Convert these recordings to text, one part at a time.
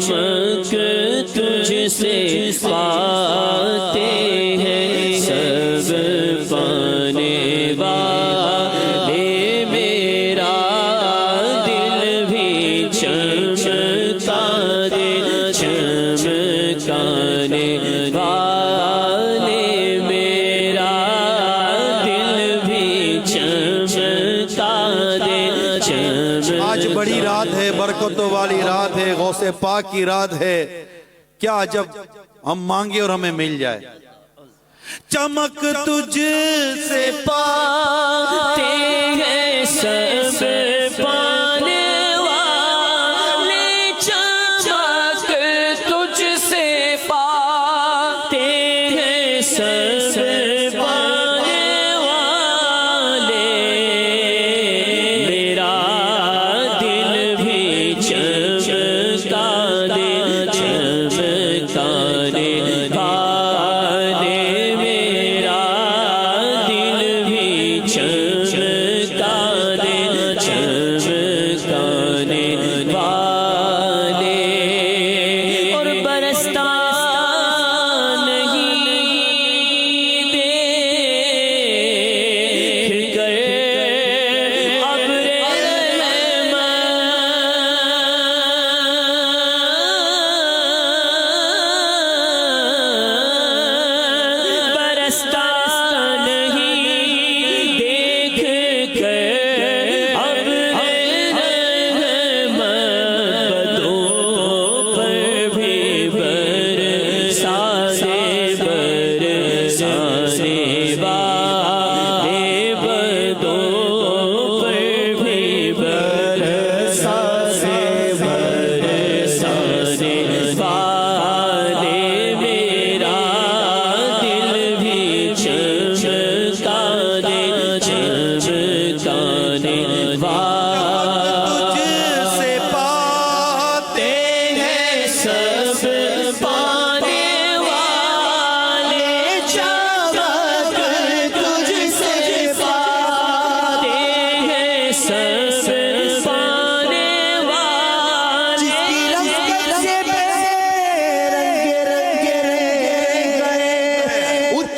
چمک تجھ سے پاتے ہیں سب پانے والے، میرا دل بھی چمکا دے چمکانے والے، میرا دل بھی چمکا دے چمکانے۔ آج بڑی رات ہے، برکتوں والی رات ہے، غوث پاک کی رات ہے، کیا جب ہم مانگے اور ہمیں مل جائے۔ چمک تجھ سے پاتے ہیں سب پانے والے، چمک تجھ سے پاتے ہیں سب پانے والے، میرا دل بھی چمکا دے چمکانے والے، میرا دل بھی چمکا دے چمکانے والے، اور برستا نہیں دیکھ کر ابر برستا نہیں دیکھ کر ابر بدوں پر بھی برسا دے برسانے والے، بدوں پر بھی برسا دے برسانے والے، میرا دل بھی چمکا دے چمکانے والے، تجھ سے پاتے ہیں سب پانے والے، چمک تجھ سے پاتے ہیں سب پانے والے،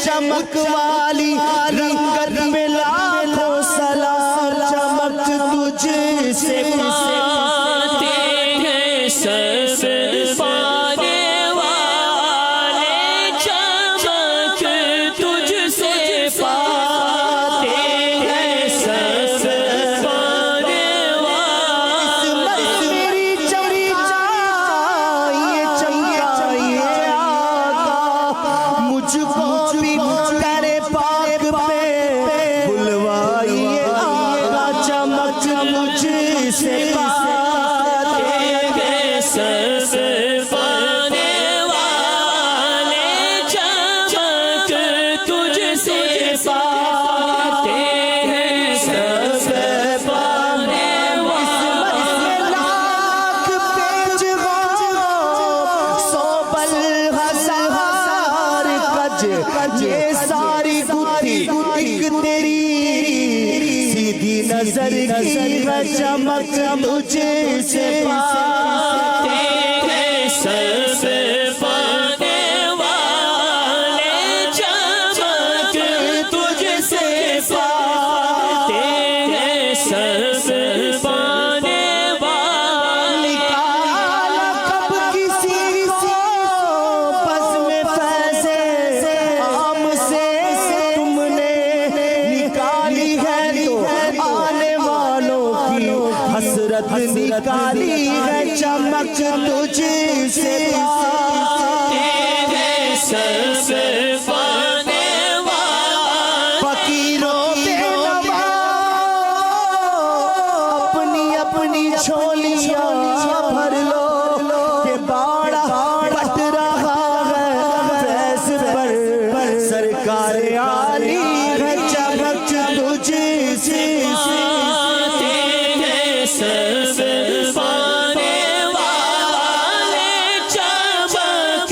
چمک والی رنگت میں لاکھوں سلام، چمک تجھ سے پاتے ہیں سب پانے والے، چمک تجھ سے پاتے ہیں سب پانے والے، میری چمکائیے چمکائیے آقا، مجھ کو بھی تیرے پاک پہ بلوائیے آقا، چمک مجھ سے پاتے ہیں سب پانے والے، چمک تجھ سے پاتے ہیں سب پانے والے، لاکھ پیچ سو بل ہزار کج، یہ ساری گتھی ایک تیری سیدھی نظر کی ہے، چمک مجھ سے پاتے ہیں سب پانے والے، چمک تجھ سے پاتے ہیں سب پانے والے، کب کسی کو بس میں فیضے عام سے تم نے نکالی ہے، تو آنے والوں کی حسرت نکالی ہے، چمک تجھ سے پاتے ہیں سب پانے والے، فقیروں بے نوا اپنی اپنی جھولیاں بھر لو، کہ باڑا پٹ رہا ہے فیض پر سرکار عالی ہے، چمک تجھ سے پاتے ہیں سب پانے والے، چمک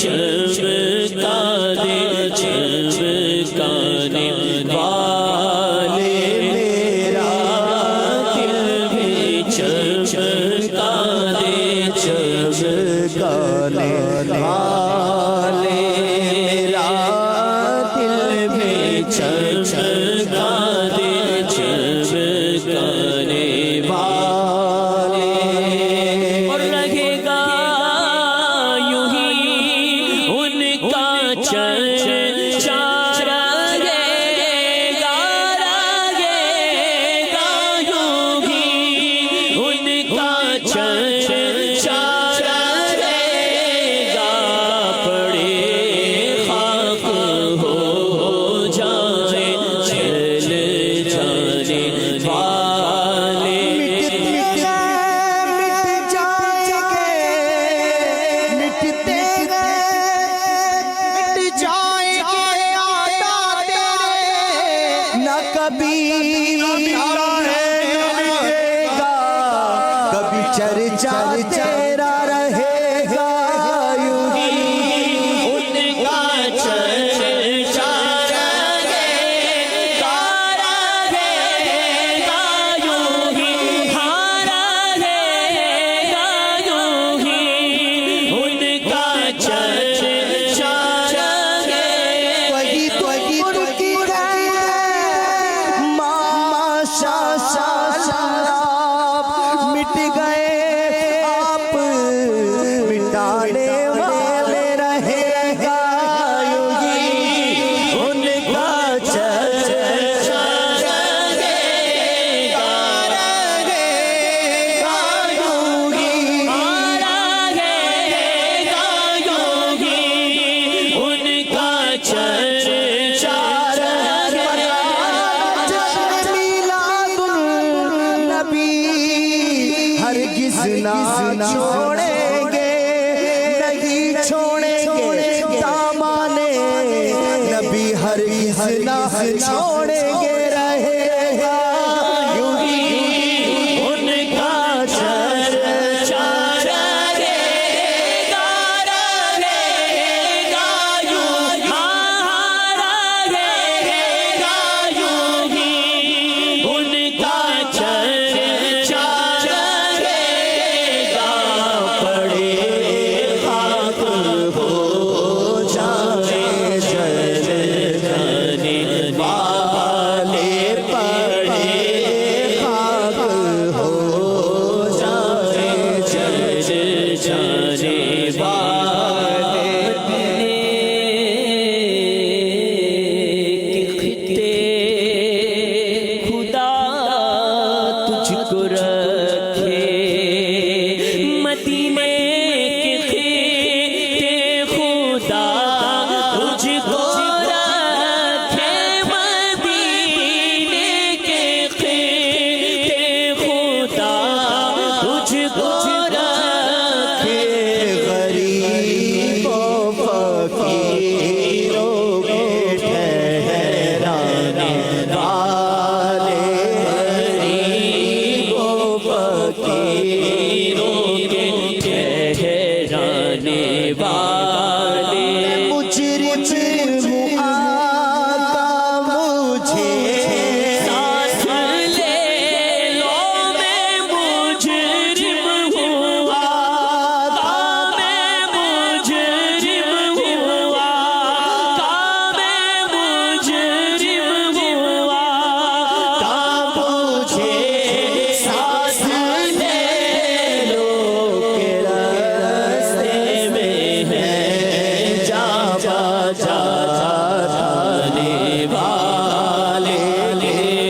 چمکا دے چمکانے والے میرا دل بھی چمکا دے چمکانے والے میرا دل بھی چمکا دے چمکانے والے اور رہے گا یوں ہی ان کا چرچا رہے گا یوں ہی ان کا چرچا رہے گا پڑے خاک ہو جائے چل جانے والے کبھی چرچا تیرا رہے گا یوں ہی ان کا چرچا رہے گا یوں ہی رہے گا یوں ہی ان کا چرچا رہے وہی تو کی ماشا مٹ گئے آپ مٹانے والے رہے گا یوں ہی ان کا چرچا رہے گا یوں ہی ان کا چرچا میلاد النبی ہرگز نہ چھوڑیں گے نہیں چھوڑیں گے دامان نبی ہرگز نہ چھوڑیں گے رہے گا یوں ہی ان کا چرچا رہے گا یوں ہی ان کا چرچا رہے گا پڑے خاک ہو جائے چل جانے والے پڑے خاک ہو جائے چل جانے والے خطے خدا تجھ کو رکھے مدینے کے خطے خدا تجھ کو رکھے مدینے کے خطے خدا تجھ کو رکھے غریبوں فقیروں کے ٹھہرانے والے غریبوں فقیروں کے ٹھہرانے والے مجرم آقا مجھے ساتھ لے لو میں مجرم ہوا میں مجرم ہوا میں مجرم ہوا مجھے ساتھ لے لو کہ راستے میں ہے جا جانے والے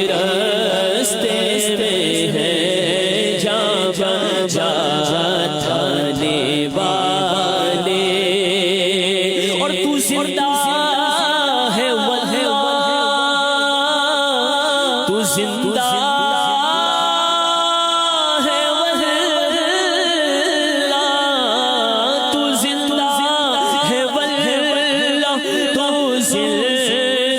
راستے میں ہے جا جانے والے اور تو زندہ ہے واللہ تو زندہ ہے واللہ تو زندہ ہے واللہ تو زندہ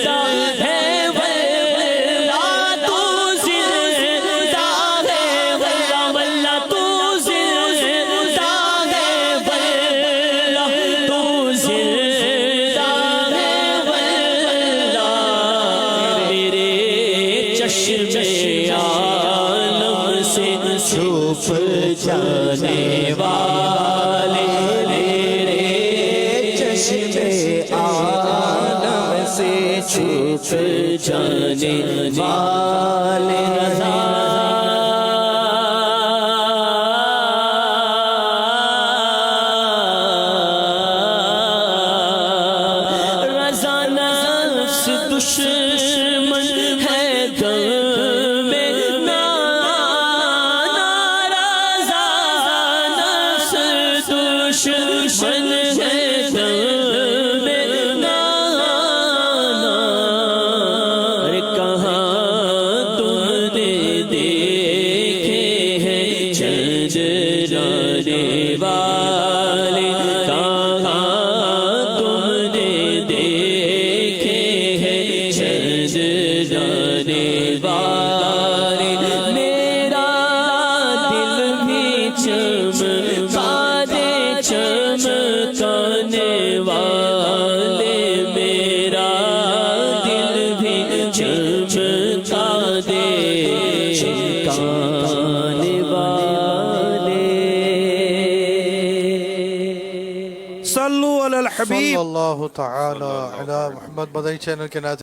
ہے واللہ تو زندہ ہے واللہ واللہ تو زندہ ہے واللہ تو چشم عالم سے چھپ جانے والے رضا نفس دشمن ہے دل میں رضا نفس دشمن ہے دل میں کہاں تم نے دیکھے ہیں چندرانے والے کہاں تم نے دیکھے ہیں چندرانے والے میرا دل بھی چمکا دے چمکانے والے میرا دل بھی چمکا دے چمکانے والے صلو علی الحبیب صلی اللہ تعالی علی محمد مدنی چینل کے ناظرین